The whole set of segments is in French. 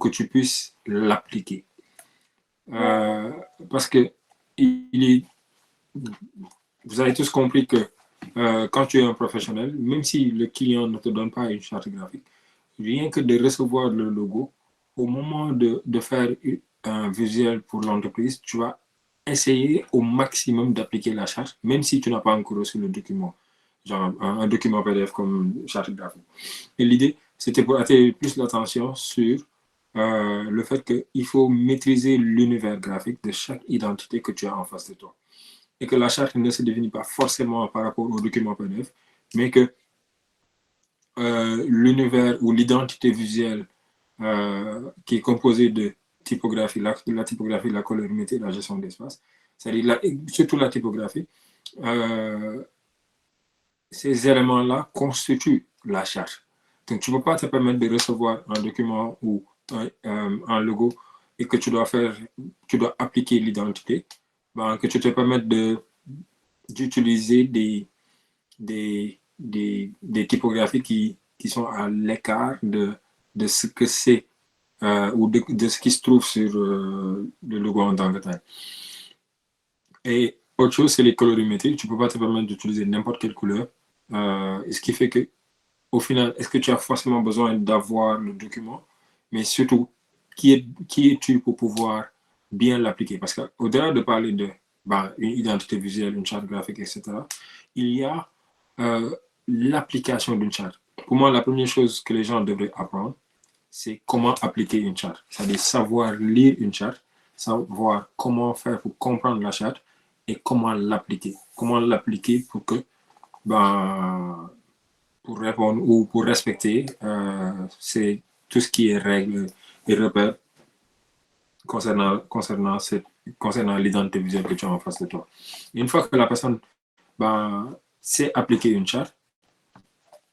que tu puisses l'appliquer. Parce que vous avez tous compris que quand tu es un professionnel, même si le client ne te donne pas une charte graphique, rien que de recevoir le logo, au moment de faire un visuel pour l'entreprise, tu vas essayer au maximum d'appliquer la charte, même si tu n'as pas encore reçu le document, genre un document PDF comme charte graphique. Et l'idée, c'était pour attirer plus l'attention sur le fait qu'il faut maîtriser l'univers graphique de chaque identité que tu as en face de toi. Et que la charte ne se définit pas forcément par rapport au document PDF, mais que l'univers ou l'identité visuelle qui est composée de typographie, la typographie, la colorimétrie, la gestion d'espace, c'est-à-dire surtout la typographie, ces éléments-là constituent la charte. Donc, tu ne peux pas te permettre de recevoir un document ou un logo et que tu dois appliquer l'identité, ben, que tu te permettes d'utiliser des typographies qui sont à l'écart de ce que c'est ou de ce qui se trouve sur le logo en tant que tel. Et autre chose, c'est les colorimétries. Tu ne peux pas te permettre d'utiliser n'importe quelle couleur. Ce qui fait que, au final, est-ce que tu as forcément besoin d'avoir le document? Mais surtout, qui es-tu pour pouvoir bien l'appliquer? Parce qu'au-delà de parler de une identité visuelle, une charte graphique, etc., il y a l'application d'une charte. Pour moi, la première chose que les gens devraient apprendre, c'est comment appliquer une charte. C'est-à-dire savoir lire une charte, savoir comment faire pour comprendre la charte et comment l'appliquer. Comment l'appliquer pour que, pour répondre ou pour respecter, c'est tout ce qui est règles et repères concernant l'identité visuelle que tu as en face de toi. Et une fois que la personne sait appliquer une charte,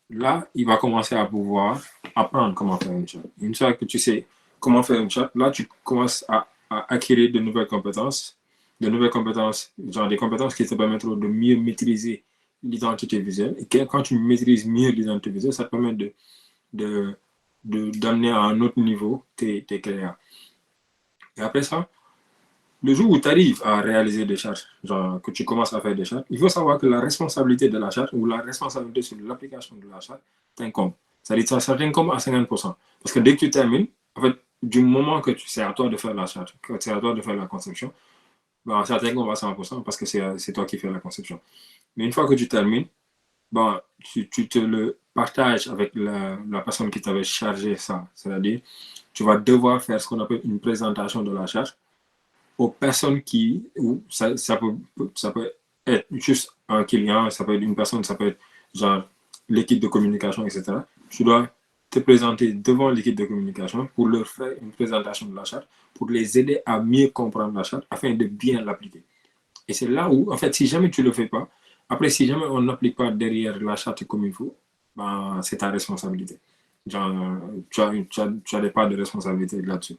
là, il va commencer à pouvoir apprendre comment faire une charte. Une fois que tu sais comment faire une charte, là, tu commences à acquérir de nouvelles compétences, genre des compétences qui te permettront de mieux maîtriser l'identité visuelle. Et quand tu maîtrises mieux l'identité visuelle, ça te permet d'amener à un autre niveau tes créas. Et après ça, le jour où tu arrives à réaliser des chartes, genre que tu commences à faire des chartes, il faut savoir que la responsabilité de la charte ou la responsabilité sur l'application de la charte t'incombe. C'est-à-dire que ça t'incombe à 50%. Parce que dès que tu termines, en fait, du moment que c'est à toi de faire la charte, que c'est à toi de faire la conception, ça t'incombe à 100% parce que c'est toi qui fais la conception. Mais une fois que tu termines, tu te le partages avec la personne qui t'avait chargé ça. C'est-à-dire, tu vas devoir faire ce qu'on appelle une présentation de la charte aux personnes ou ça peut être juste un client, ça peut être une personne, ça peut être genre l'équipe de communication, etc. Tu dois te présenter devant l'équipe de communication pour leur faire une présentation de la charte, pour les aider à mieux comprendre la charte afin de bien l'appliquer. Et c'est là où, en fait, si jamais tu ne le fais pas, après, si jamais on n'applique pas derrière la charte comme il faut, c'est ta responsabilité. Genre, tu as des parts de responsabilité là-dessus.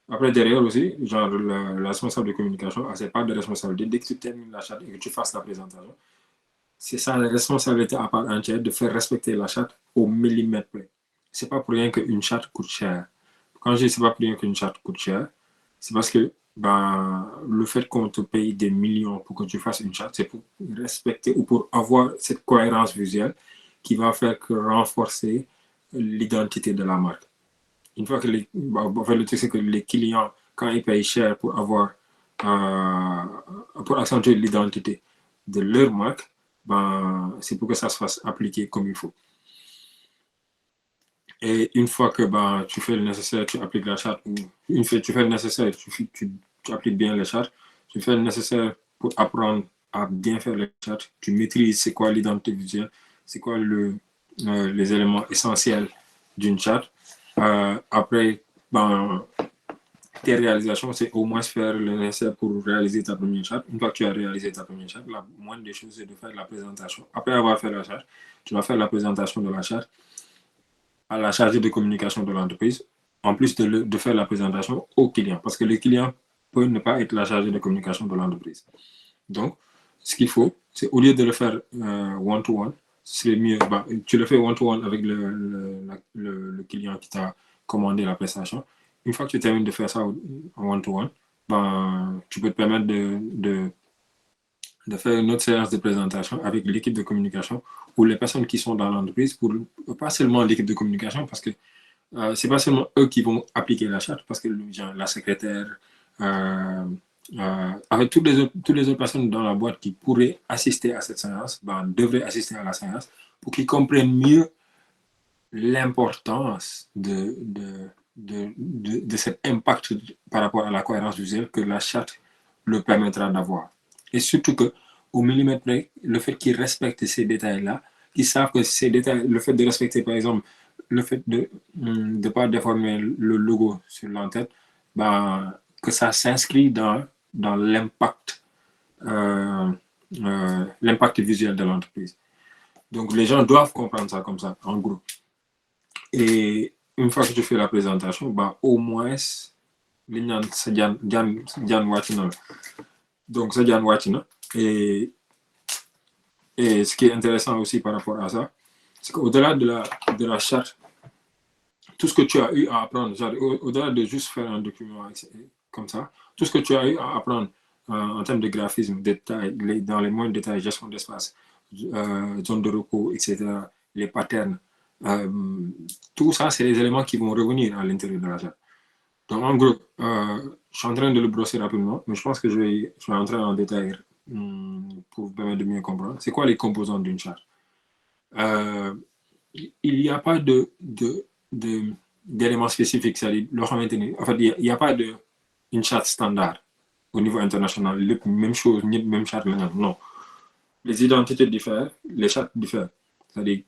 Après, derrière aussi, genre, la responsable de communication a ses parts de responsabilité. Dès que tu termines la charte et que tu fasses la présentation, c'est sa responsabilité à part entière de faire respecter la charte au millimètre près. C'est pas pour rien qu'une charte coûte cher. Quand je dis c'est pas pour rien qu'une charte coûte cher, c'est parce que le fait qu'on te paye des millions pour que tu fasses une charte, c'est pour respecter ou pour avoir cette cohérence visuelle qui va faire que renforcer l'identité de la marque. Une fois que le truc, c'est que les clients, quand ils payent cher pour pour accentuer l'identité de leur marque, c'est pour que ça se fasse appliquer comme il faut. Et une fois que tu fais le nécessaire, tu appliques la charte, ou tu fais le nécessaire, tu appliques bien les chartes, tu fais le nécessaire pour apprendre à bien faire les chartes, tu maîtrises c'est quoi l'identité visuelle, c'est quoi les éléments essentiels d'une charte. Après, tes réalisations, c'est au moins faire le nécessaire pour réaliser ta première charte. Une fois que tu as réalisé ta première charte, la moindre des choses, c'est de faire la présentation. Après avoir fait la charte, tu vas faire la présentation de la charte à la chargée de communication de l'entreprise, en plus de faire la présentation au client. Parce que le client peut ne pas être la chargée de communication de l'entreprise. Donc, ce qu'il faut, c'est au lieu de le faire one-to-one, c'est mieux. Tu le fais one-to-one avec le client qui t'a commandé la prestation. une fois que tu termines de faire ça en one-to-one, ben, tu peux te permettre de faire une autre séance de présentation avec l'équipe de communication ou les personnes qui sont dans l'entreprise, pour pas seulement l'équipe de communication, parce que c'est pas seulement eux qui vont appliquer la charte, parce que genre, la secrétaire, avec toutes les autres personnes dans la boîte qui pourraient assister à cette séance, ben, devraient assister à la séance pour qu'ils comprennent mieux l'importance de cet impact par rapport à la cohérence visuelle que la charte le permettra d'avoir. Et surtout que, au millimètre près, le fait qu'ils respectent ces détails-là, qu'ils savent que ces détails, le fait de respecter, par exemple, le fait de ne pas déformer le logo sur l'entête, ben, que ça s'inscrit dans l'impact visuel de l'entreprise. Donc, les gens doivent comprendre ça comme ça, en gros. Et une fois que tu fais la présentation, bah, au moins, donc, c'est Jan Watina. Et ce qui est intéressant aussi par rapport à ça, c'est qu'au-delà de la charte, tout ce que tu as eu à apprendre, au-delà de juste faire un document comme ça, tout ce que tu as eu à apprendre en termes de graphisme, détail, dans les moindres détails, gestion d'espace, zone de repos, etc., les patterns, tout ça, c'est les éléments qui vont revenir à l'intérieur de la charte. Donc, en gros, je suis en train de le brosser rapidement, mais je pense que je vais entrer en détail pour vous permettre de mieux comprendre. C'est quoi les composants d'une charte? Il n'y a pas d'éléments spécifiques, c'est-à-dire, en fait, il n'y a pas une charte standard au niveau international. Même chose, même charte, non. Les identités diffèrent, les chartes diffèrent. C'est-à-dire,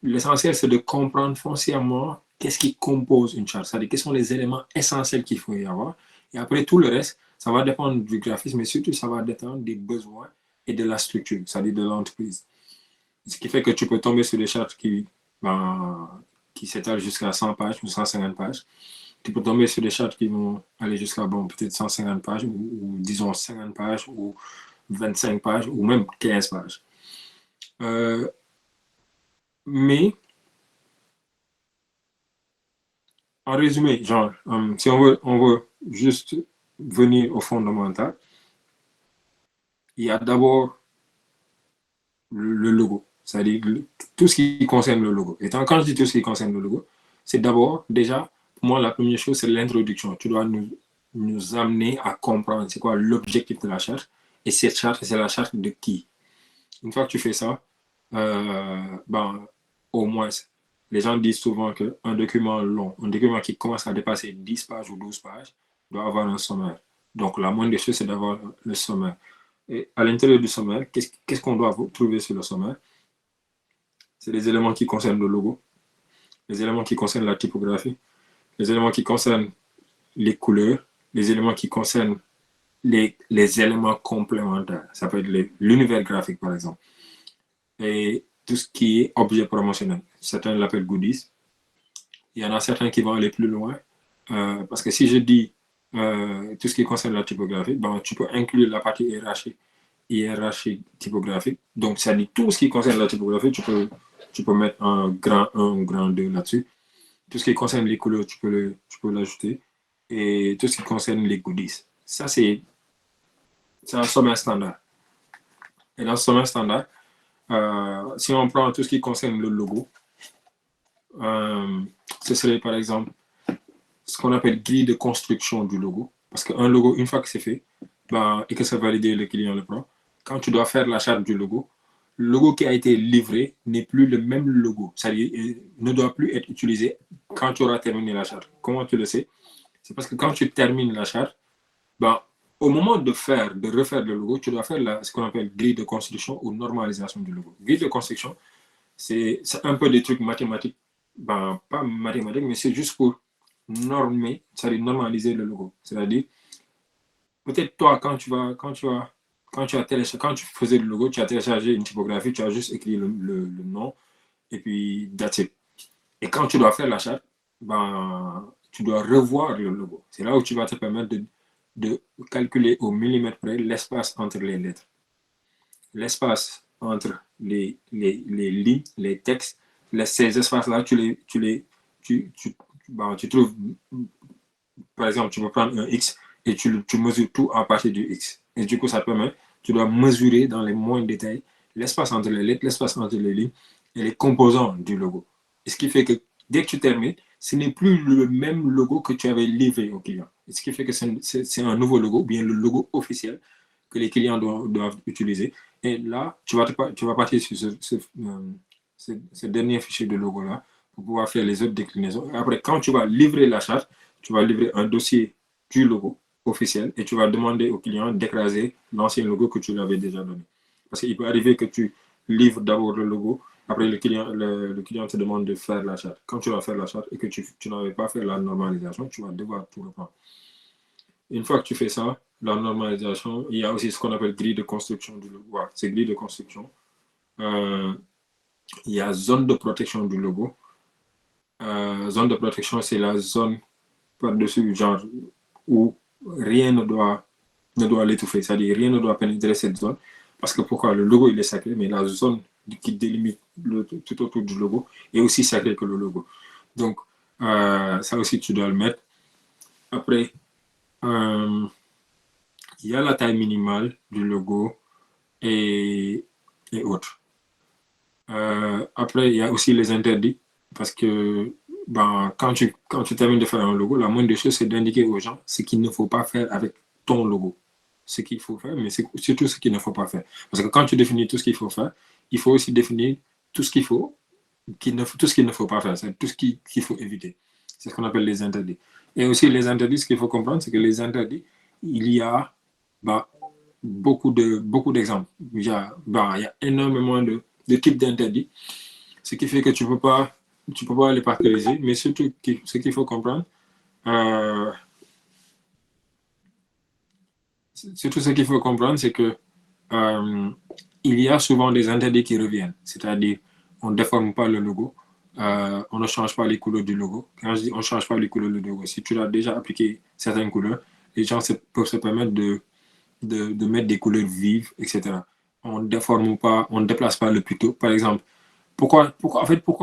l'essentiel, c'est de comprendre foncièrement qu'est-ce qui compose une charte, c'est-à-dire quels sont les éléments essentiels qu'il faut y avoir. Et après, tout le reste, ça va dépendre du graphisme, mais surtout, ça va dépendre des besoins et de la structure, c'est-à-dire de l'entreprise. Ce qui fait que tu peux tomber sur des chartes qui s'étalent jusqu'à 100 pages ou 150 pages. Tu peux tomber sur des chartes qui vont aller jusqu'à peut-être 150 pages ou disons 50 pages ou 25 pages ou même 15 pages. Mais en résumé, genre, si on veut juste venir au fondamental, il y a d'abord le logo, c'est-à-dire tout ce qui concerne le logo. Et quand je dis tout ce qui concerne le logo, c'est d'abord, déjà, pour moi, la première chose, c'est l'introduction. Tu dois nous amener à comprendre c'est quoi l'objectif de la charte. Et cette charte, c'est la charte de qui? Une fois que tu fais ça, ben, au moins, les gens disent souvent qu'un document long, un document qui commence à dépasser 10 pages ou 12 pages, doit avoir un sommaire. Donc, la moindre des choses, c'est d'avoir le sommaire. Et à l'intérieur du sommaire, qu'est-ce qu'on doit trouver sur le sommaire? C'est les éléments qui concernent le logo, les éléments qui concernent la typographie, les éléments qui concernent les couleurs, les éléments qui concernent les éléments complémentaires. Ça peut être l'univers graphique, par exemple. Et tout ce qui est objet promotionnel. Certains l'appellent goodies. Il y en a certains qui vont aller plus loin. Parce que si je dis tout ce qui concerne la typographie, ben, tu peux inclure la partie hiérarchie typographique. Donc, ça dit tout ce qui concerne la typographie, tu peux mettre un grand 1 ou grand 2 là-dessus. Tout ce qui concerne les couleurs, tu peux l'ajouter. Et tout ce qui concerne les goodies. Ça, c'est un sommaire standard. Et dans ce sommaire standard, si on prend tout ce qui concerne le logo, ce serait par exemple ce qu'on appelle grille de construction du logo. Parce qu'un logo, une fois que c'est fait, ben, et que c'est validé, le client le prend, quand tu dois faire la charte du logo, le logo qui a été livré n'est plus le même logo. C'est-à-dire, il ne doit plus être utilisé quand tu auras terminé la charte. Comment tu le sais? C'est parce que quand tu termines la charte, ben, au moment de refaire le logo, tu dois faire ce qu'on appelle grille de construction ou normalisation du logo. Grille de construction, c'est un peu des trucs mathématiques. Ben, pas mathématiques, mais c'est juste pour normer, c'est-à-dire normaliser le logo. C'est-à-dire, peut-être toi, quand tu faisais le logo, tu as téléchargé une typographie, tu as juste écrit le nom, et puis that's it. Et quand tu dois faire la charte, ben, tu dois revoir le logo. C'est là où tu vas te permettre de calculer au millimètre près l'espace entre les lettres. L'espace entre les lignes, les textes, ces espaces-là, tu tu trouves, par exemple, tu peux prendre un X et tu mesures tout à partir du X. Et du coup, ça permet, tu dois mesurer dans les moindres détails l'espace entre les lettres, l'espace entre les lignes et les composants du logo. Et ce qui fait que dès que tu termines, ce n'est plus le même logo que tu avais livré au client. Et ce qui fait que c'est un nouveau logo, ou bien le logo officiel que les clients doivent utiliser. Et là, tu vas partir sur ce dernier fichier de logo-là pour pouvoir faire les autres déclinaisons. Et après, quand tu vas livrer la charte, tu vas livrer un dossier du logo officiel et tu vas demander au client d'écraser l'ancien logo que tu lui avais déjà donné. Parce qu'il peut arriver que tu livres d'abord le logo, après le client te demande de faire la charte. Quand tu vas faire la charte et que tu n'avais pas fait la normalisation, tu vas devoir tout reprendre. Une fois que tu fais ça, la normalisation, il y a aussi ce qu'on appelle grille de construction du logo. Ouais, c'est grille de construction. Il y a zone de protection du logo. Zone de protection, c'est la zone par-dessus, genre, où rien ne doit l'étouffer. C'est-à-dire, rien ne doit pénétrer cette zone. Parce que pourquoi? Le logo, il est sacré, mais la zone qui délimite tout autour du logo est aussi sacrée que le logo. Donc, ça aussi, tu dois le mettre. Après, il y a la taille minimale du logo et autres. Après, il y a aussi les interdits. Parce que quand tu termines de faire un logo, la moindre des choses, c'est d'indiquer aux gens ce qu'il ne faut pas faire avec ton logo. Ce qu'il faut faire, mais c'est surtout ce qu'il ne faut pas faire. Parce que quand tu définis tout ce qu'il faut faire, il faut aussi définir tout ce qu'il faut, tout ce qu'il ne faut pas faire. C'est tout ce qu'il faut éviter. C'est ce qu'on appelle les interdits. Et aussi, les interdits, ce qu'il faut comprendre, c'est que les interdits, il y a beaucoup d'exemples. Il y a énormément de types d'interdits. Ce qui fait que tu peux pas les partager, mais surtout, ce qu'il faut comprendre, surtout ce qu'il faut comprendre, c'est que il y a souvent des interdits qui reviennent. C'est-à-dire, on ne déforme pas le logo, on ne change pas les couleurs du logo. Quand je dis on ne change pas les couleurs du logo, si tu as déjà appliqué certaines couleurs, les gens peuvent se permettre de mettre des couleurs vives, etc. On ne déforme pas, on ne déplace pas le picto. Par exemple, pourquoi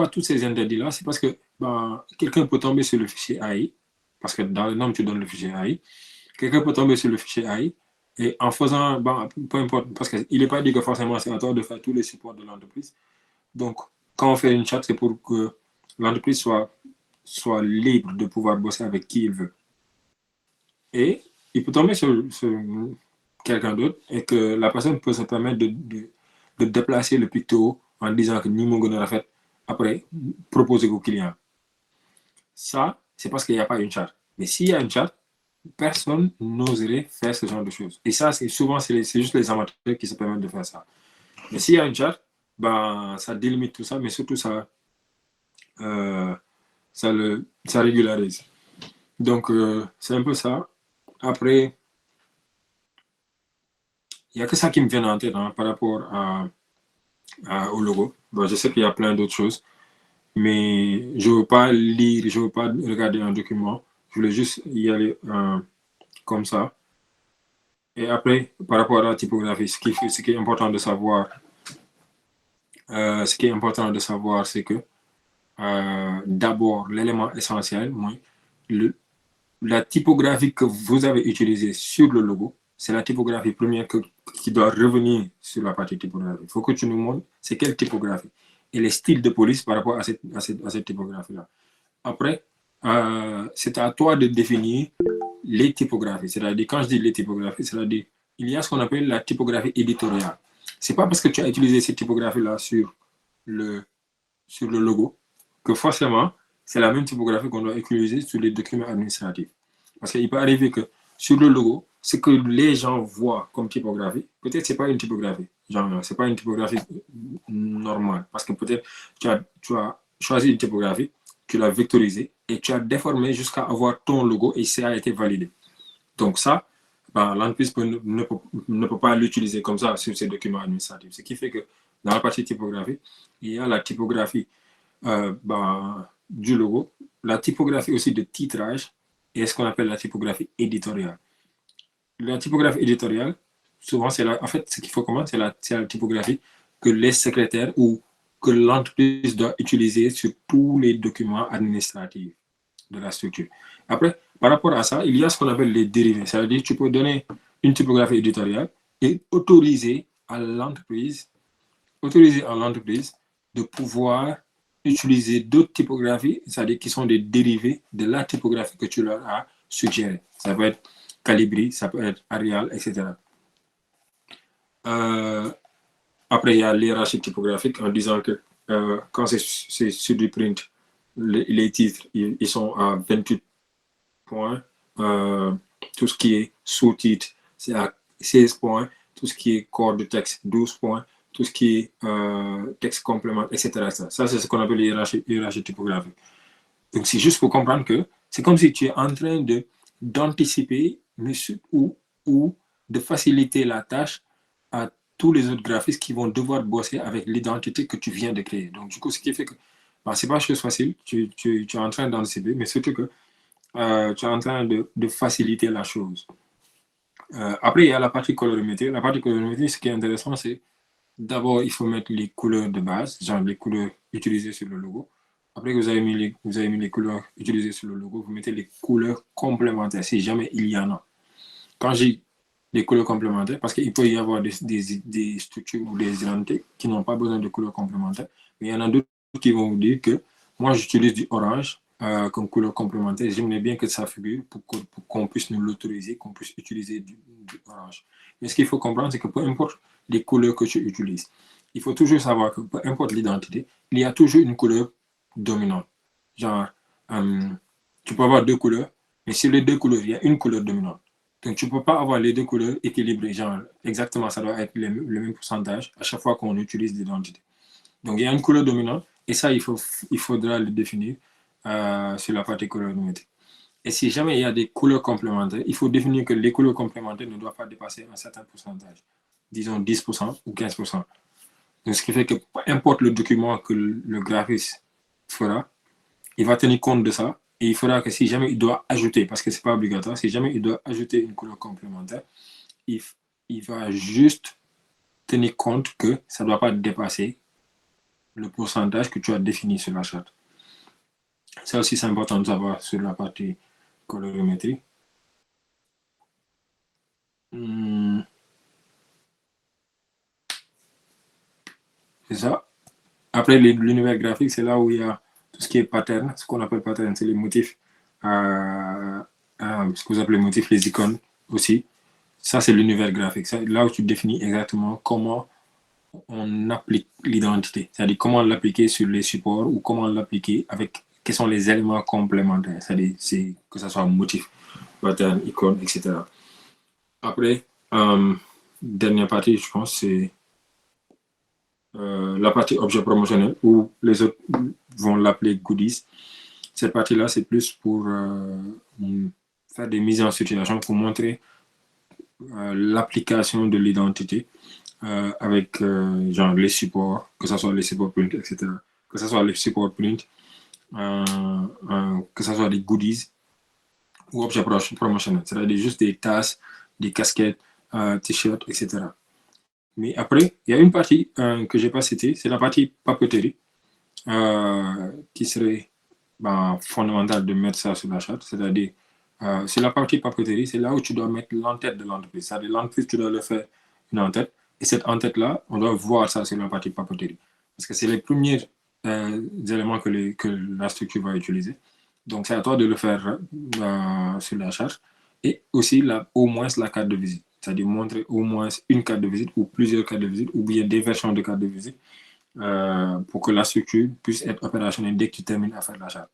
tous ces interdits-là? C'est parce que quelqu'un peut tomber sur le fichier AI, parce que dans le nom, tu donnes le fichier AI. Quelqu'un peut tomber sur le fichier AI, et en faisant, peu importe, parce qu'il n'est pas dit que forcément c'est à toi de faire tous les supports de l'entreprise. Donc, quand on fait une charte, c'est pour que l'entreprise soit libre de pouvoir bosser avec qui il veut. Et il peut tomber sur quelqu'un d'autre et que la personne peut se permettre de déplacer le picto en disant que ni mon gars fait après proposer au client. Ça, c'est parce qu'il n'y a pas une charte. Mais s'il y a une charte, personne n'oserait faire ce genre de choses. Et ça, c'est juste les amateurs qui se permettent de faire ça. Mais s'il y a une charte, ça délimite tout ça, mais surtout ça régularise. Donc, c'est un peu ça. Après, il n'y a que ça qui me vient en tête par rapport au logo. Je sais qu'il y a plein d'autres choses, mais je ne veux pas lire, je ne veux pas regarder un document. Je voulais juste y aller comme ça. Et après, par rapport à la typographie, ce qui est important de savoir, c'est que d'abord, l'élément essentiel, la typographie que vous avez utilisée sur le logo, c'est la typographie première qui doit revenir sur la partie typographie. Il faut que tu nous montres c'est quelle typographie et les styles de police par rapport à cette typographie-là. Après, c'est à toi de définir les typographies. C'est-à-dire, quand je dis les typographies, c'est-à-dire, il y a ce qu'on appelle la typographie éditoriale. C'est pas parce que tu as utilisé cette typographie-là sur le logo que forcément, c'est la même typographie qu'on doit utiliser sur les documents administratifs. Parce qu'il peut arriver que sur le logo, ce que les gens voient comme typographie, peut-être c'est pas une typographie. Genre, c'est pas une typographie normale. Parce que peut-être tu as choisi une typographie, tu l'as vectorisée et tu as déformé jusqu'à avoir ton logo et ça a été validé. Donc ça, l'entreprise ne peut pas l'utiliser comme ça sur ces documents administratifs. Ce qui fait que dans la partie typographie, il y a la typographie du logo, la typographie aussi de titrage et ce qu'on appelle la typographie éditoriale. La typographie éditoriale, souvent, en fait, ce qu'il faut comprendre, c'est la typographie que les secrétaires ou que l'entreprise doit utiliser sur tous les documents administratifs. de la structure. Après, par rapport à ça, il y a ce qu'on appelle les dérivés. C'est-à-dire que tu peux donner une typographie éditoriale et autoriser à l'entreprise de pouvoir utiliser d'autres typographies, c'est-à-dire qui sont des dérivés de la typographie que tu leur as suggérée. Ça peut être Calibri, ça peut être Arial, etc. Après, il y a l'hiérarchie typographique en disant que quand c'est sur du print, les titres, ils sont à 28 points. Tout ce qui est sous-titre, c'est à 16 points. Tout ce qui est corps de texte, 12 points. Tout ce qui est texte complémentaire, etc. Ça, c'est ce qu'on appelle l'hiérarchie typographique. Donc, c'est juste pour comprendre que c'est comme si tu es en train d'anticiper ou de faciliter la tâche à tous les autres graphistes qui vont devoir bosser avec l'identité que tu viens de créer. Donc, du coup, ce qui fait que ce n'est pas chose facile, tu es en train d'anticiper, mais surtout que tu es en train de faciliter la chose. Après, il y a la partie colorimétrie. La partie colorimétrie, ce qui est intéressant, c'est d'abord, il faut mettre les couleurs de base, genre les couleurs utilisées sur le logo. Après que vous avez mis les couleurs utilisées sur le logo, vous mettez les couleurs complémentaires, si jamais il y en a. Quand j'ai des couleurs complémentaires, parce qu'il peut y avoir des structures ou des identités qui n'ont pas besoin de couleurs complémentaires, mais il y en a d'autres qui vont vous dire que moi, j'utilise du orange comme couleur complémentaire. J'aimerais bien que ça figure pour qu'on puisse nous l'autoriser, qu'on puisse utiliser du orange. Mais ce qu'il faut comprendre, c'est que peu importe les couleurs que tu utilises, il faut toujours savoir que peu importe l'identité, il y a toujours une couleur dominante. Genre, tu peux avoir deux couleurs, mais sur les deux couleurs, il y a une couleur dominante. Donc, tu ne peux pas avoir les deux couleurs équilibrées. Genre, exactement, ça doit être le même pourcentage à chaque fois qu'on utilise l'identité. Donc, il y a une couleur dominante, et ça, il faudra le définir sur la partie colorimétrique. Et si jamais il y a des couleurs complémentaires, il faut définir que les couleurs complémentaires ne doivent pas dépasser un certain pourcentage. Disons 10% ou 15%. Donc, ce qui fait que peu importe le document que le graphiste fera, il va tenir compte de ça. Et il faudra que si jamais il doit ajouter, parce que ce n'est pas obligatoire, si jamais il doit ajouter une couleur complémentaire, il va juste tenir compte que ça ne doit pas dépasser le pourcentage que tu as défini sur la charte. Ça aussi, c'est important de savoir sur la partie colorimétrie. C'est ça. Après, l'univers graphique, c'est là où il y a tout ce qui est pattern. Ce qu'on appelle pattern, c'est les motifs. Ce que vous appelez motifs, les icônes aussi. Ça, c'est l'univers graphique. C'est là où tu définis exactement comment on applique l'identité. C'est-à-dire comment l'appliquer sur les supports ou comment l'appliquer avec quels sont les éléments complémentaires. C'est-à-dire que ce soit motif, pattern, icône, etc. Après, dernière partie, je pense, c'est la partie objet promotionnel, où les autres vont l'appeler goodies. Cette partie-là, c'est plus pour faire des mises en situation, pour montrer l'application de l'identité avec genre les supports, que ce soit les supports print, etc. Que ce soit les supports print, que ce soit des goodies ou objets promotionnels. C'est-à-dire juste des tasses, des casquettes, t-shirts, etc. Mais après, il y a une partie que je n'ai pas citée, c'est la partie papeterie, qui serait fondamentale de mettre ça sur la charte. C'est-à-dire, c'est la partie papeterie, c'est là où tu dois mettre l'entête de l'entreprise. C'est-à-dire, l'entreprise, tu dois leur faire une entête. Et cette entête-là, on doit voir ça sur la partie papeterie. Parce que c'est les premiers éléments que la structure va utiliser. Donc, c'est à toi de le faire sur la charte. Et aussi, au moins, la carte de visite. C'est-à-dire montrer au moins une carte de visite ou plusieurs cartes de visite ou bien des versions de cartes de visite pour que la structure puisse être opérationnelle dès que tu termines à faire la charte.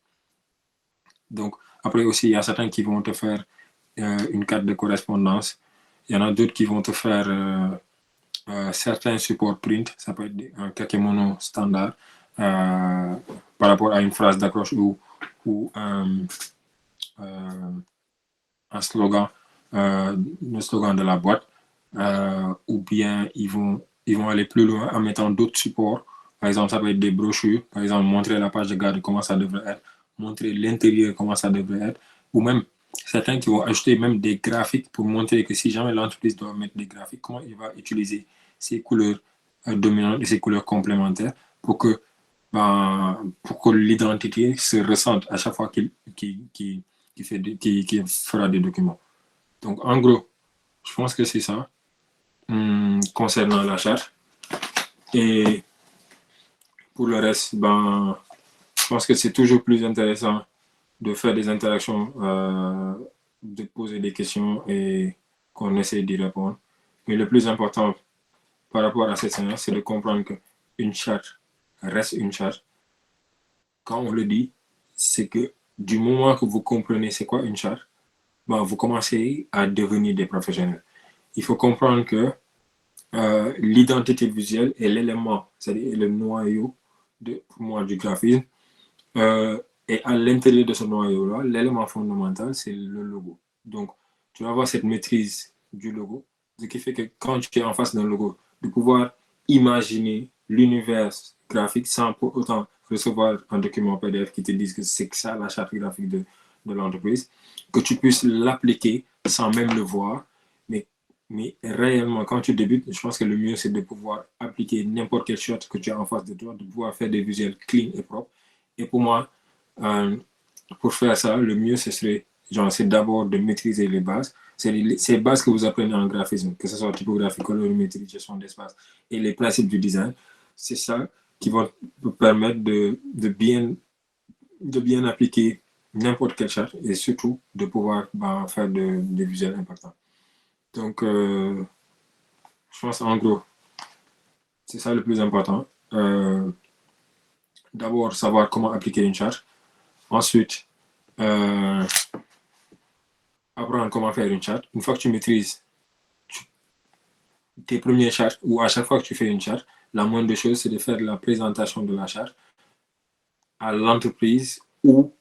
Donc, après aussi, il y a certains qui vont te faire une carte de correspondance. Il y en a d'autres qui vont te faire certains supports print. Ça peut être un kakemono standard par rapport à une phrase d'accroche ou un slogan, le slogan de la boîte, ou bien ils vont aller plus loin en mettant d'autres supports. Par exemple, ça peut être des brochures, par exemple, montrer la page de garde, comment ça devrait être, montrer l'intérieur, comment ça devrait être, ou même certains qui vont ajouter même des graphiques pour montrer que si jamais l'entreprise doit mettre des graphiques, comment il va utiliser ces couleurs dominantes et ces couleurs complémentaires pour que pour que l'identité se ressente à chaque fois qu'il fera des documents. Donc, en gros, je pense que c'est ça concernant la charte. Et pour le reste, je pense que c'est toujours plus intéressant de faire des interactions, de poser des questions et qu'on essaie d'y répondre. Mais le plus important par rapport à cette séance, c'est de comprendre qu'une charte reste une charte. Quand on le dit, c'est que du moment que vous comprenez c'est quoi une charte, vous commencez à devenir des professionnels. Il faut comprendre que l'identité visuelle est l'élément, c'est-à-dire le noyau pour moi du graphisme. Et à l'intérieur de ce noyau-là, l'élément fondamental, c'est le logo. Donc, tu vas avoir cette maîtrise du logo, ce qui fait que quand tu es en face d'un logo, de pouvoir imaginer l'univers graphique sans pour autant recevoir un document PDF qui te dise que c'est ça la charte graphique de l'entreprise, que tu puisses l'appliquer sans même le voir. Mais réellement, quand tu débutes, je pense que le mieux, c'est de pouvoir appliquer n'importe quelle charte que tu as en face de toi, de pouvoir faire des visuels clean et propres. Et pour moi, pour faire ça, le mieux, c'est d'abord de maîtriser les bases. C'est les bases que vous apprenez en graphisme, que ce soit typographie, colorimétrie, gestion d'espace et les principes du design. C'est ça qui va vous permettre de bien appliquer n'importe quelle charte et surtout de pouvoir faire des visuels impactants. Donc, je pense en gros, c'est ça le plus important. D'abord, savoir comment appliquer une charte. Ensuite, apprendre comment faire une charte. Une fois que tu maîtrises tes premières chartes, ou à chaque fois que tu fais une charte, la moindre des choses, c'est de faire la présentation de la charte à l'entreprise ou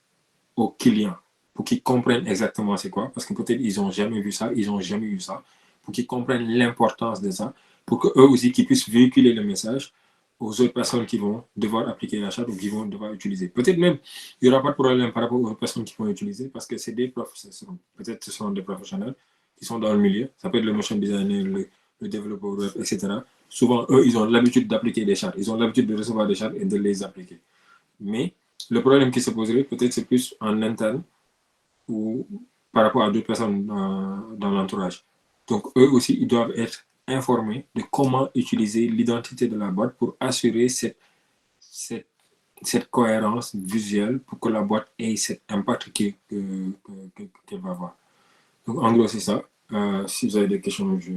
aux clients pour qu'ils comprennent exactement c'est quoi. Parce que peut-être ils n'ont jamais vu ça, ils n'ont jamais eu ça. Pour qu'ils comprennent l'importance de ça, pour qu'eux aussi qu'ils puissent véhiculer le message aux autres personnes qui vont devoir appliquer la charte ou qui vont devoir utiliser. Peut-être même, il n'y aura pas de problème par rapport aux personnes qui vont utiliser parce que c'est des professionnels, peut-être ce sont des professionnels qui sont dans le milieu. Ça peut être le motion designer, le développeur web, etc. Souvent, eux, ils ont l'habitude d'appliquer des chartes. Ils ont l'habitude de recevoir des chartes et de les appliquer. Mais le problème qui se poserait, peut-être, c'est plus en interne ou par rapport à d'autres personnes dans l'entourage. Donc, eux aussi, ils doivent être informés de comment utiliser l'identité de la boîte pour assurer cette cohérence visuelle pour que la boîte ait cet impact qu'elle va avoir. Donc, en gros, c'est ça. Si vous avez des questions, je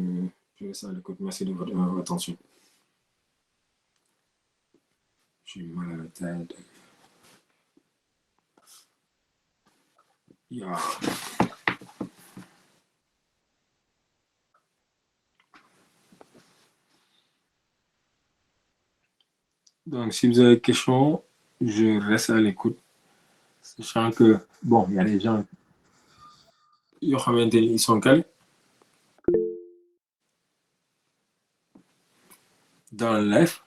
reste à l'écoute. Merci de votre attention. J'ai mal à la tête. Yeah. Donc, si vous avez des questions, je reste à l'écoute. Sachant que, bon, il y a des gens ils sont calés dans le live.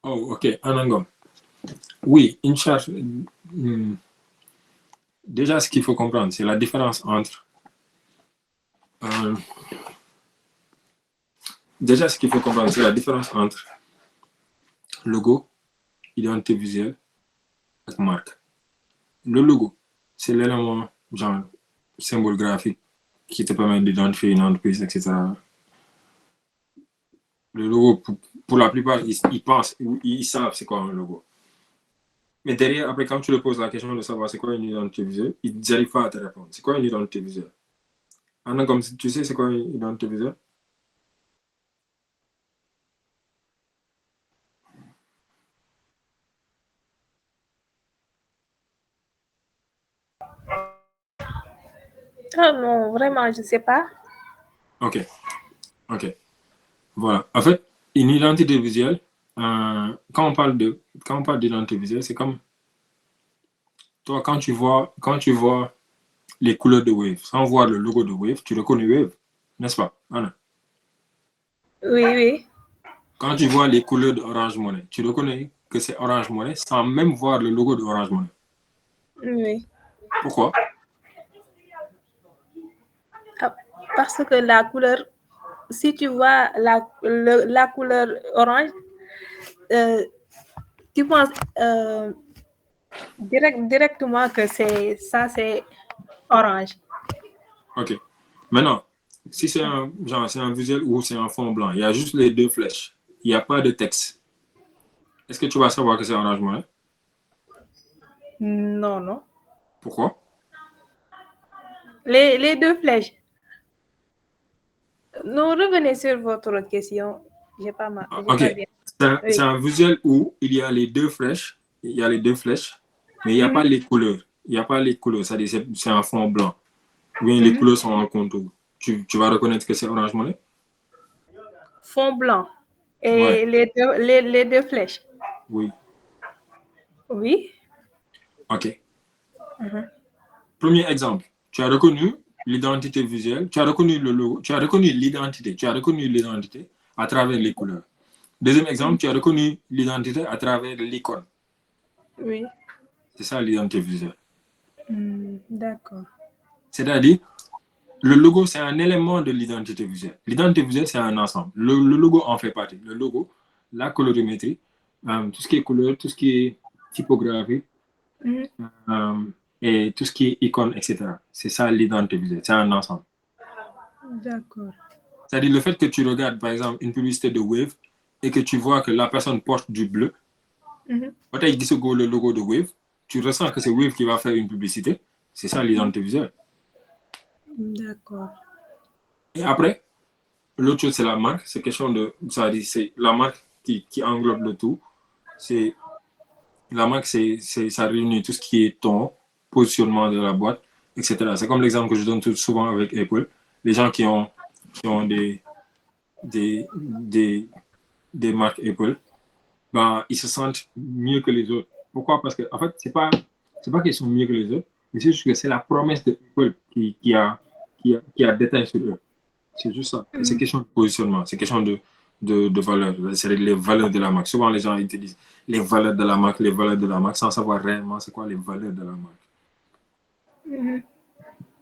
Oh, ok, Anangom. Oui, une charge. Déjà, ce qu'il faut comprendre, c'est la différence entre. Déjà, ce qu'il faut comprendre, c'est la différence entre logo, identité visuelle et marque. Le logo, c'est l'élément, genre, symbole graphique qui te permet d'identifier une entreprise, etc. Le logo, pour la plupart, ils pensent, ils savent c'est quoi un logo. Mais derrière, après, quand tu leur poses la question de savoir c'est quoi une identité visuelle, ils n'arrivent pas à te répondre. C'est quoi une identité visuelle? Anna, comme tu sais, c'est quoi une identité visuelle? Ah non, vraiment, je ne sais pas. Ok. Voilà. En fait, une identité visuelle, quand on parle d'identité visuelle, c'est comme toi, quand tu vois les couleurs de Wave, sans voir le logo de Wave, tu reconnais Wave, n'est-ce pas, Anna? Oui, oui. Quand tu vois les couleurs de Orange Money, tu reconnais que c'est Orange Money sans même voir le logo de Orange Money. Oui. Pourquoi? parce que la couleur, si tu vois la couleur orange, tu penses directement que c'est orange. Ok. Maintenant, si c'est c'est un visuel ou c'est un fond blanc, il y a juste les deux flèches. Il n'y a pas de texte. Est-ce que tu vas savoir que c'est Orange Money? Non, non. Pourquoi? Les deux flèches. Non, revenez sur votre question. J'ai pas Ok. bien. C'est Oui. un visuel où il y a les deux flèches. Il y a les deux flèches, mais il n'y a pas les couleurs. Il n'y a pas les couleurs. C'est-à-dire c'est un fond blanc. Oui, les couleurs sont en contour. Tu vas reconnaître que c'est Orange Money? Fond blanc. Ouais. Et les deux flèches. Oui. Oui. Ok. Premier exemple. Tu as reconnu l'identité visuelle. Tu as reconnu le logo. Tu as reconnu l'identité. Tu as reconnu l'identité à travers les couleurs. Deuxième exemple, tu as reconnu l'identité à travers l'icône. Oui. C'est ça l'identité visuelle. D'accord. C'est-à-dire, le logo, c'est un élément de l'identité visuelle. L'identité visuelle, c'est un ensemble. Le logo en fait partie. Le logo, la colorimétrie, tout ce qui est couleur, tout ce qui est typographie, et tout ce qui est icône, etc. C'est ça l'identité visuelle. C'est un ensemble. D'accord. C'est-à-dire le fait que tu regardes, par exemple, une publicité de Wave et que tu vois que la personne porte du bleu, quand tu dis le logo de Wave, tu ressens que c'est Wave qui va faire une publicité. C'est ça l'identité visuelle. D'accord. Et après, l'autre chose, c'est la marque. C'est question de. C'est la marque qui englobe le tout. C'est la marque, ça réunit tout ce qui est ton positionnement de la boîte, etc. C'est comme l'exemple que je donne souvent avec Apple. Les gens qui ont des, des marques Apple, ben, ils se sentent mieux que les autres. Pourquoi? Parce que, en fait, c'est pas qu'ils sont mieux que les autres, mais c'est juste que c'est la promesse de Apple qui a déteint sur eux. C'est juste ça. C'est question de positionnement, c'est question de valeur. C'est les valeurs de la marque. Souvent, les gens ils te disent les valeurs de la marque, les valeurs de la marque, sans savoir réellement c'est quoi les valeurs de la marque.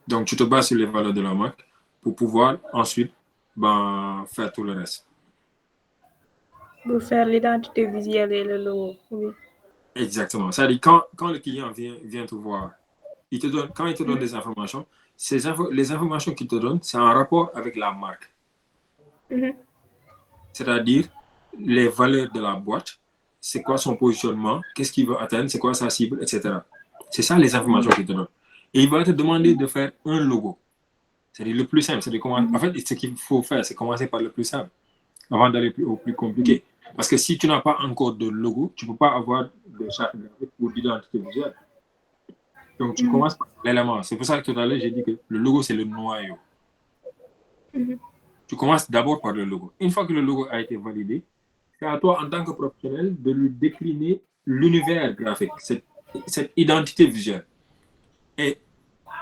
Donc, tu te bases sur les valeurs de la marque pour pouvoir ensuite faire tout le reste. Pour faire l'identité visuelle et le logo. Oui. Exactement. C'est-à-dire, quand le client vient te voir, quand il te donne des informations, les informations qu'il te donne, c'est en rapport avec la marque. C'est-à-dire les valeurs de la boîte, c'est quoi son positionnement, qu'est-ce qu'il veut atteindre, c'est quoi sa cible, etc. C'est ça les informations qu'il te donne. Et il va te demander de faire un logo. C'est-à-dire le plus simple. En fait, ce qu'il faut faire, c'est commencer par le plus simple avant d'aller au plus compliqué. Parce que si tu n'as pas encore de logo, tu ne peux pas avoir de charte graphique ou d'identité visuelle. Donc, tu commences par l'élément. C'est pour ça que tout à l'heure, j'ai dit que le logo, c'est le noyau. Tu commences d'abord par le logo. Une fois que le logo a été validé, c'est à toi, en tant que professionnel, de lui décliner l'univers graphique, cette identité visuelle. Et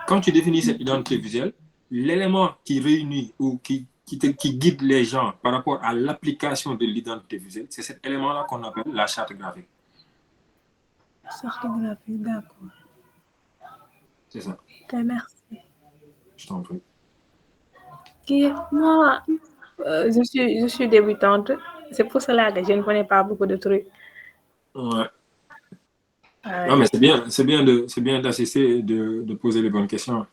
quand tu définis cette identité visuelle, l'élément qui réunit ou qui guide les gens par rapport à l'application de l'identité visuelle, c'est cet élément-là qu'on appelle la charte graphique. Charte graphique, d'accord. C'est ça. Ok, merci. Je t'en prie. Okay. Moi, je suis débutante. C'est pour cela que je ne connais pas beaucoup de trucs. Ouais. Ouais. Non, mais c'est bien d'assister et de poser les bonnes questions.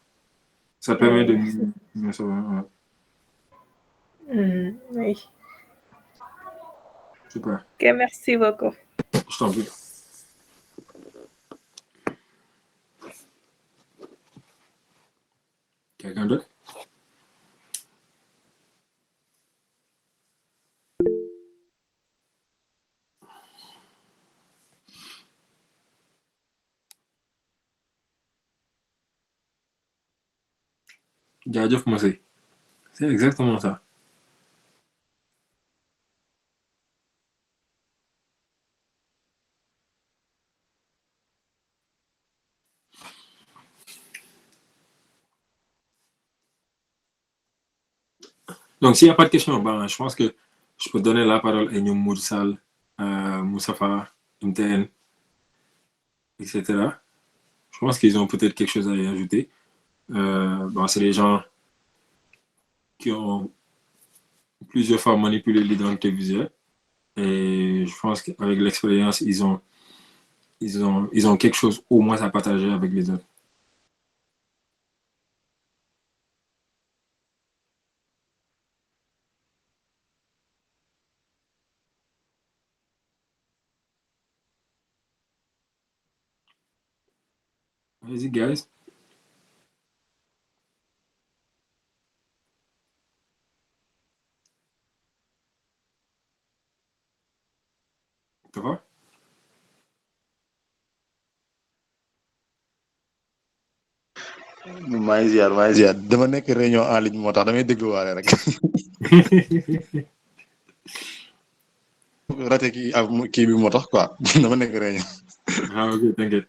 Ça permet de mieux savoir. Ouais. Oui. Super. Ok, merci beaucoup. Je t'en prie. Quelqu'un d'autre? Jaajëf Moussé. C'est exactement ça. Donc, s'il n'y a pas de questions, je pense que je peux donner la parole à Nyom Moursal, Moussafa, MTN, etc. Je pense qu'ils ont peut-être quelque chose à y ajouter. C'est les gens qui ont plusieurs fois manipulé l'identité visuelle. Et je pense qu'avec l'expérience, ils ont quelque chose au moins à partager avec les autres. Vas-y, guys. Ça va? maa ngi ziar dama nekk réunion en ligne moo tax damay dégluwaale rek raté kii bi moo tax quoi dama nekk réunion. Ah, ok, t'inquiète.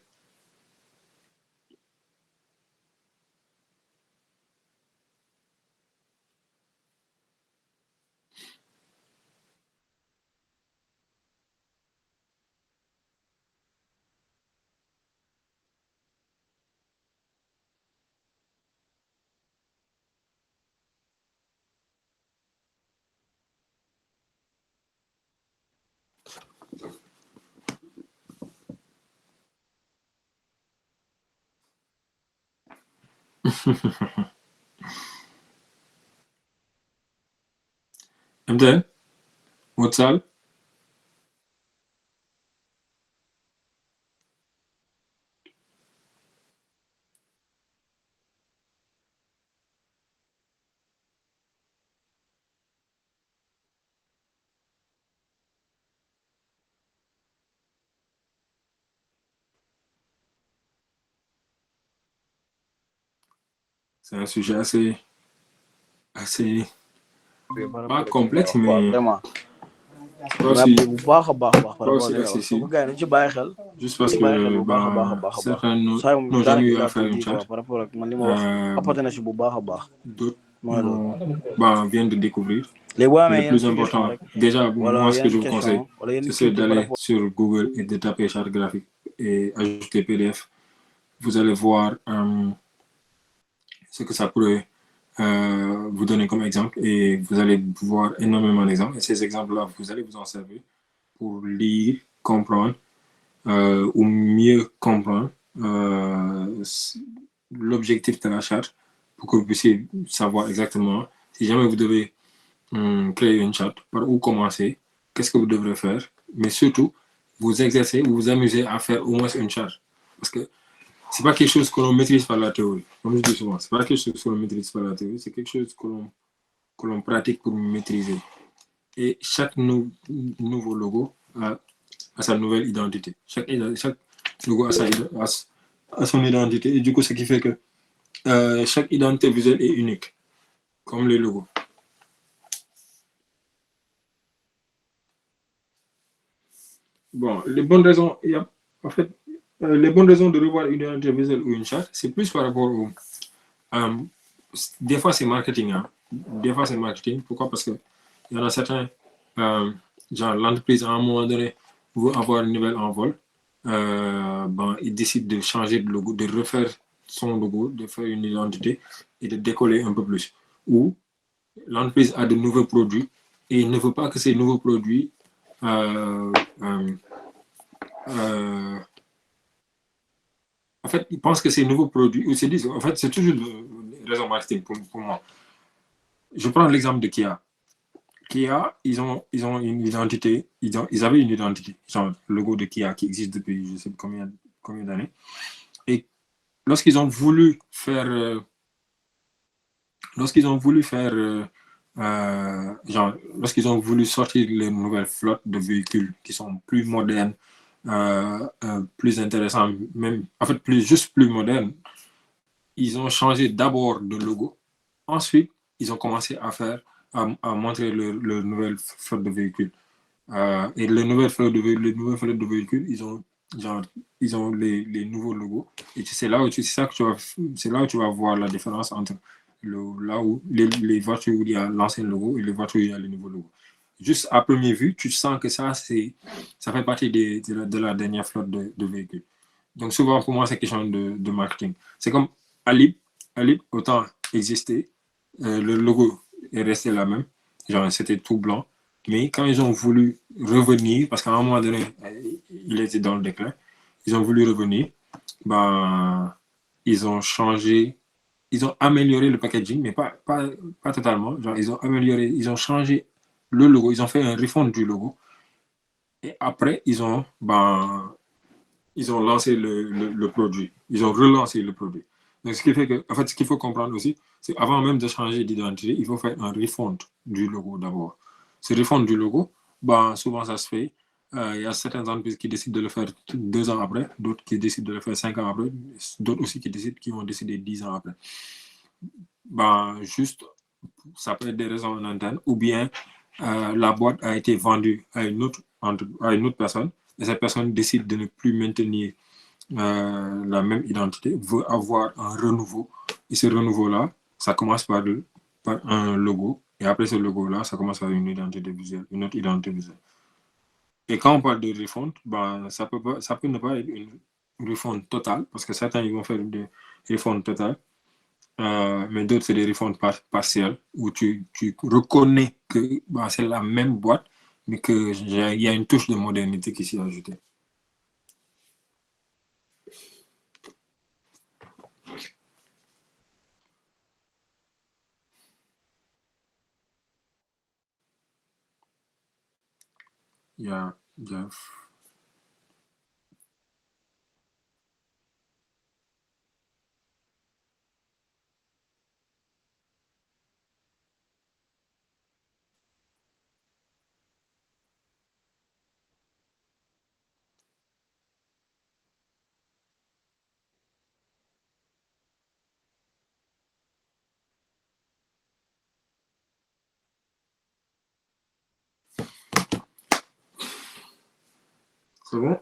MTN, WhatsApp. C'est un sujet assez pas complexe, mais vraiment. pas aussi bu baax a baax par rapport aussi ak accessible. gars yi nañu ci bàyyi xel. Juste parce bàyyi xel que bu baax a baax a baax a certains baax. n'ont jamais eu à faire une quoi charte. par rapport ak man li ma wax apporté na si bu baax a baax. D'autres mooy loolu. viennent de découvrir. léegi boo amee Le plus important, déjà, moi, ce que je vous conseille, c'est d'aller sur Google et de taper charte graphique et ajouter PDF. Vous allez voir ce que ça pourrait vous donner comme exemple et vous allez voir énormément d'exemples. Et ces exemples-là, vous allez vous en servir pour lire, comprendre ou mieux comprendre l'objectif de la charte pour que vous puissiez savoir exactement si jamais vous devez créer une charte, par où commencer, qu'est-ce que vous devrez faire, mais surtout vous exercer ou vous amuser à faire au moins une charte. Parce que c'est pas quelque chose que l'on maîtrise par la théorie. Comme je dis souvent, c'est pas quelque chose que l'on maîtrise par la théorie, c'est quelque chose que l'on pratique pour maîtriser. Et chaque nouveau logo a sa nouvelle identité. Chaque logo a son identité. Et du coup, ce qui fait que chaque identité visuelle est unique, comme les logos. Bon, les bonnes raisons, en fait, les bonnes raisons de revoir une identité visuelle ou une charte, c'est plus par rapport au... des fois, c'est marketing. Hein. Des fois, c'est marketing. Pourquoi? Parce qu'il y en a certains, genre l'entreprise, à un moment donné, veut avoir une nouvelle envol. Il décide de changer de logo, de refaire son logo, de faire une identité et de décoller un peu plus. Ou l'entreprise a de nouveaux produits et il ne veut pas que ces nouveaux produits en fait, ils pensent que ces nouveaux produits, ou se disent, en fait, c'est toujours une raison marketing pour moi. Je prends l'exemple de Kia. Kia, ils ont une identité, ils avaient une identité, genre le logo de Kia qui existe depuis je ne sais combien d'années. Et lorsqu'ils ont voulu faire, lorsqu'ils ont voulu sortir les nouvelles flottes de véhicules qui sont plus modernes, plus intéressants, même, en fait, juste plus modernes, ils ont changé d'abord de logo. Ensuite, ils ont commencé à montrer le nouvelle flotte de véhicules. Et les nouvelles flottes de véhicules, ils ont les nouveaux logos. Et c'est là où tu vas voir la différence entre là où les voitures où il y a l'ancien logo et les voitures où il y a le nouveau logo. Juste à première vue, tu sens que ça fait partie de la dernière flotte de véhicules. Donc souvent, pour moi, c'est question de marketing. C'est comme Alib, autant exister, le logo est resté la même. Genre, c'était tout blanc. Mais quand ils ont voulu revenir, parce qu'à un moment donné, il était dans le déclin, ils ont voulu revenir, ben, ils ont changé, ils ont amélioré le packaging, mais pas totalement. Genre, ils ont amélioré, ils ont changé le logo, ils ont fait un refond du logo. Et après, ils ont lancé le produit. Ils ont relancé le produit. Donc, ce qui fait que, en fait, ce qu'il faut comprendre aussi, c'est avant même de changer d'identité, il faut faire un refond du logo d'abord. Ce refond du logo, souvent ça se fait. Il y a certaines entreprises qui décident de le faire 2 ans après, d'autres qui décident de le faire 5 ans après, d'autres aussi qui vont décider 10 ans après. Juste, ça peut être des raisons en interne, ou bien la boîte a été vendue à une autre personne, et cette personne décide de ne plus maintenir la même identité, veut avoir un renouveau. Et ce renouveau-là, ça commence par un logo. Et après ce logo-là, ça commence par une identité visuelle, une autre identité visuelle. Et quand on parle de refonte, ça peut ne pas être une refonte totale, parce que certains ils vont faire des refontes totales, mais d'autres c'est des refontes partielles, où tu reconnais que c'est la même boîte, mais qu'il y a une touche de modernité qui s'y est ajoutée. Yeah, Jeff. C'est bon?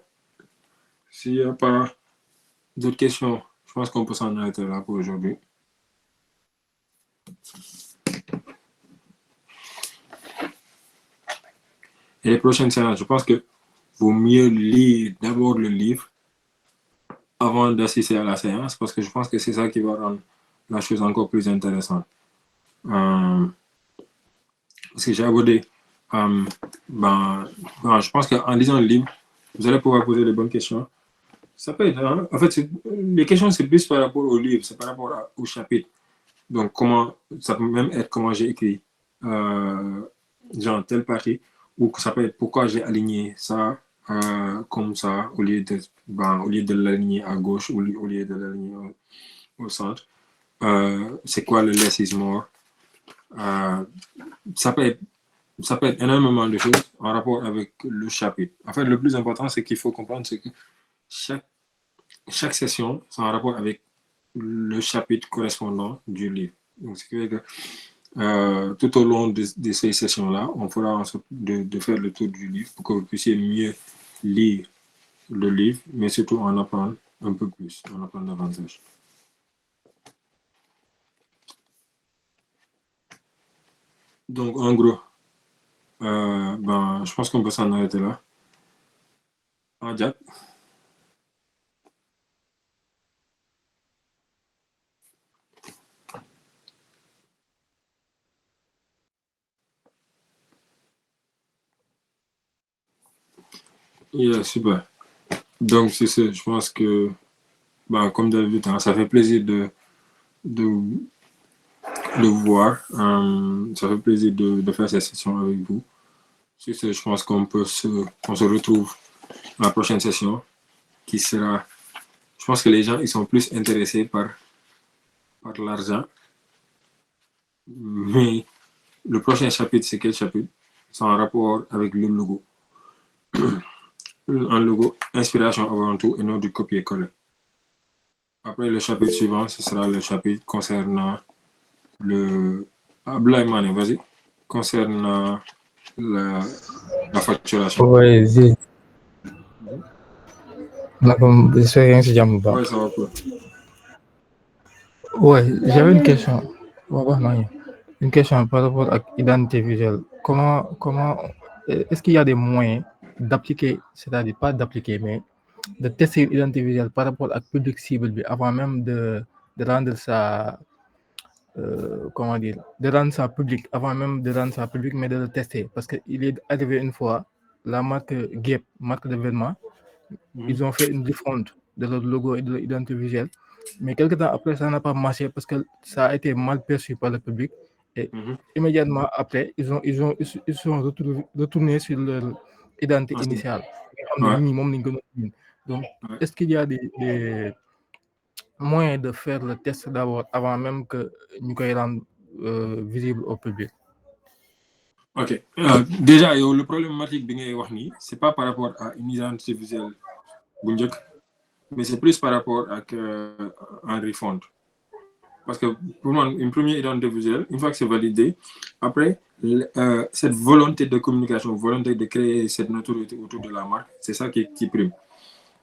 S'il n'y a pas d'autres questions, je pense qu'on peut s'en arrêter là pour aujourd'hui. Et les prochaines séances, je pense que vaut mieux lire d'abord le livre avant d'assister à la séance, parce que je pense que c'est ça qui va rendre la chose encore plus intéressante. Parce que j'ai abordé, je pense qu'en lisant le livre, vous allez pouvoir poser les bonnes questions. Ça peut être, en fait, les questions, c'est plus par rapport au livre, c'est par rapport au chapitre. Donc, ça peut même être comment j'ai écrit, genre, telle partie, ou ça peut être pourquoi j'ai aligné ça comme ça, au lieu de l'aligner à gauche, ou au lieu de l'aligner au centre. C'est quoi le less is more? Ça peut être énormément de choses en rapport avec le chapitre. En fait, le plus important, c'est qu'il faut comprendre, c'est que chaque session, c'est en rapport avec le chapitre correspondant du livre. Donc, ce qui veut dire que tout au long de ces sessions-là, on fera en sorte de faire le tour du livre pour que vous puissiez mieux lire le livre, mais surtout en apprendre un peu plus, en apprendre davantage. Donc, en gros, je pense qu'on peut s'en arrêter là. Jack. Yeah, super. Donc, c'est ça. Je pense que, comme d'habitude, ça fait plaisir de vous voir. Ça fait plaisir de faire cette session avec vous. C'est ça, je pense qu'on se retrouve à la prochaine session qui sera... Je pense que les gens, ils sont plus intéressés par l'argent. Mais le prochain chapitre, c'est quel chapitre? C'est en rapport avec le logo. Un logo, inspiration avant tout et non du copier-coller. Après, le chapitre suivant, ce sera le chapitre concernant le... Blaimane, vas-y. Concernant la facturation. Ouais, j'espère que c'est Ouais, ça va pas. Ouais, j'avais une question. Une question par rapport à l'identité visuelle. Est-ce qu'il y a des moyens d'appliquer, c'est-à-dire pas d'appliquer, mais de tester l'identité visuelle par rapport à public cible avant même de rendre ça comment dire, de rendre ça public, avant même de rendre ça public, mais de le tester. Parce qu'il est arrivé une fois, la marque Gap, marque de vêtements, ils ont fait une refonte de leur logo et de leur identité visuelle. Mais quelques temps après, ça n'a pas marché parce que ça a été mal perçu par le public. Et immédiatement après, ils sont retournés sur leur identité initiale. Donc, est-ce qu'il y a des moyens de faire le test d'abord avant même que nous le rendre visible au public? Ok. Déjà, le problématique, c'est pas par rapport à une identité visuelle, mais c'est plus par rapport à un refund. Parce que pour moi, une première identité visuelle, une fois que c'est validé, après, cette volonté de communication, volonté de créer cette notoriété autour de la marque, c'est ça qui prime.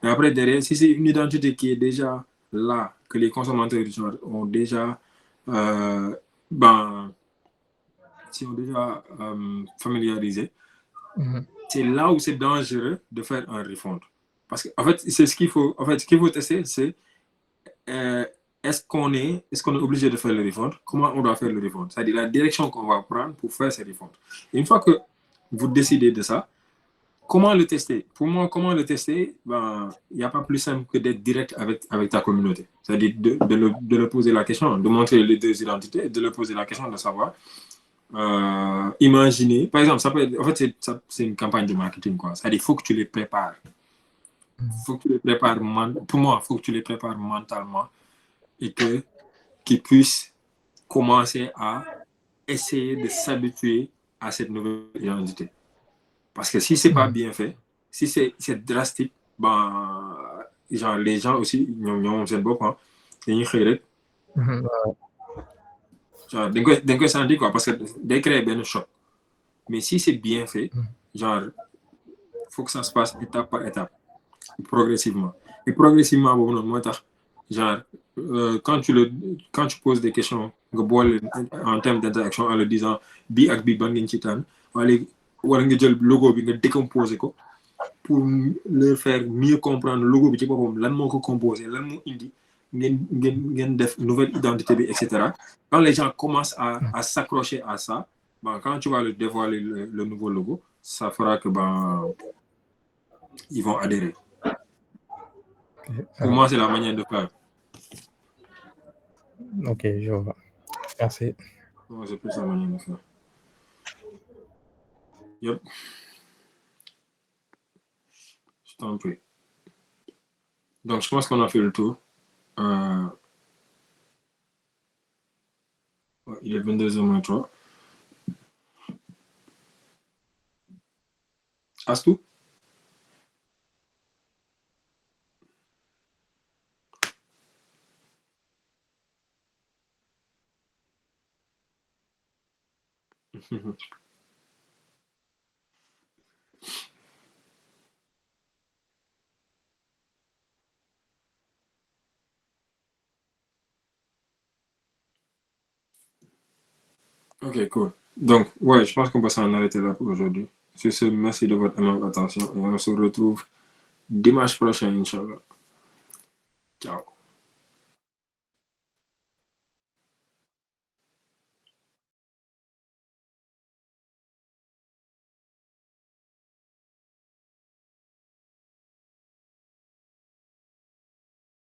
Et après, derrière, si c'est une identité qui est déjà là, que les consommateurs ont déjà, familiarisé, c'est là où c'est dangereux de faire un refund. Parce que, en fait, c'est ce qu'il faut, tester, c'est est-ce qu'on est obligé de faire le refund? Comment on doit faire le refund? C'est-à-dire la direction qu'on va prendre pour faire ce refund. Et une fois que vous décidez de ça, comment le tester? Pour moi, comment le tester? Il n'y a pas plus simple que d'être direct avec ta communauté. C'est-à-dire de leur poser la question, de montrer les deux identités, de leur poser la question de savoir. Imaginez, par exemple, ça peut être, en fait, c'est une campagne de marketing, quoi. C'est-à-dire il faut que tu les prépares. Pour moi, il faut que tu les prépares mentalement et qu'ils puissent commencer à essayer de s'habituer à cette nouvelle identité. Parce que si c'est pas bien fait, si c'est drastique, genre les gens aussi, ils ont un beau point. Genre, d'un coup, ça dit quoi? Parce que dès qu'il y a un choc. Mais si c'est bien fait, genre, faut que ça se passe étape par étape, progressivement. Et progressivement, genre, quand tu poses des questions en termes d'interaction en leur disant bi ak bi ban ngeen ci tànn wala nga jël logo bi nga décomposer ko pour leur faire mieux comprendre logo bi ci boppam lan moo ko composé lan moo indi ngeen def nouvelle identité bi etc. Quand les gens commencent à s'accrocher à ça, quand tu vas le dévoiler le nouveau logo, ça fera que ils vont adhérer. Pour moi, c'est la manière de faire. Ok, je vois. Merci. Moi, c'est plus la manière de faire. Yep. Je t'en prie. Donc, je pense qu'on a fait le tour. Il est 22h03. Astou? Ok, cool. Donc, ouais, je pense qu'on peut s'en arrêter là pour aujourd'hui. Sur ce, merci de votre attention et on se retrouve dimanche prochain, Inch'Allah. Ciao.